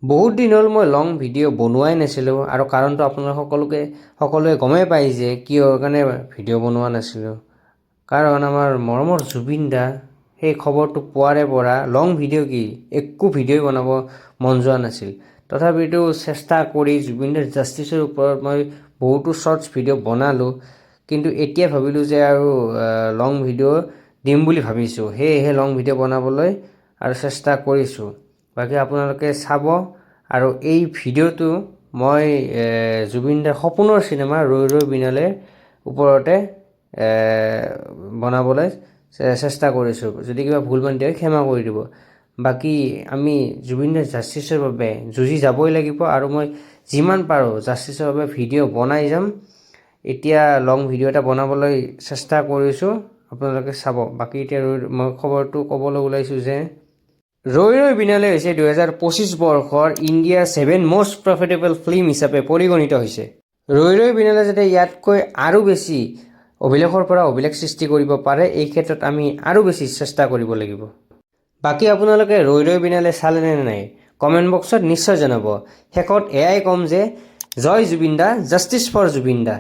বহুত দিন হ'ল মই লং ভিডিঅ' বনোৱাই নাছিলোঁ আৰু কাৰণটো আপোনালোক সকলোৱে গমেই পাই যে কিয় কাৰণে ভিডিঅ' বনোৱা নাছিলোঁ। কাৰণ আমাৰ মৰমৰ জুবিন দা সেই খবৰটো পোৱাৰে পৰা লং ভিডিঅ' কি একো ভিডিঅ'ই বনাব মন যোৱা নাছিল। তথাপিতো চেষ্টা কৰি জুবিনদাৰ জাষ্টিছৰ ওপৰত মই বহুতো শ্বৰ্টছ ভিডিঅ' বনালোঁ, কিন্তু এতিয়া ভাবিলোঁ যে আৰু লং ভিডিঅ' দিম বুলি ভাবিছোঁ, সেয়েহে লং ভিডিঅ' বনাবলৈ আৰু চেষ্টা কৰিছোঁ। বাকী আপোনালোকে চাব। আৰু এই ভিডিঅ'টো মই জুবিনদাৰ সপোনৰ চিনেমা ৰৈ ৰৈ বিনালেৰ ওপৰতে বনাবলৈ চেষ্টা কৰিছোঁ। যদি কিবা ভুল ভ্ৰান্তি হয় ক্ষমা কৰি দিব। বাকী আমি জুবিনদাৰ জাষ্টিছৰ বাবে যুঁজি যাবই লাগিব আৰু মই যিমান পাৰোঁ জাষ্টিছৰ বাবে ভিডিঅ' বনাই যাম। এতিয়া লং ভিডিঅ' এটা বনাবলৈ চেষ্টা কৰিছোঁ, আপোনালোকে চাব। বাকী এতিয়া মই খবৰটো ক'বলৈ ওলাইছোঁ যে ৰৈ ৰৈ বিনালে হৈছে 2025 বৰ্ষৰ ইণ্ডিয়াৰ 7 মষ্ট প্ৰফিটেবল ফিল্ম হিচাপে পৰিগণিত হৈছে। ৰৈ ৰৈ বিনালে যাতে ইয়াতকৈ আৰু বেছি অভিলেখৰ পৰা অভিলেখ সৃষ্টি কৰিব পাৰে, এই ক্ষেত্ৰত আমি আৰু বেছি চেষ্টা কৰিব লাগিব। বাকী আপোনালোকে ৰৈ ৰৈ বিনালে চালেনে নাই কমেণ্ট বক্সত নিশ্চয় জনাব। শেষত এয়াই ক'ম যে জয় জুবিন দা, জাষ্টিছ ফৰ জুবিন দা।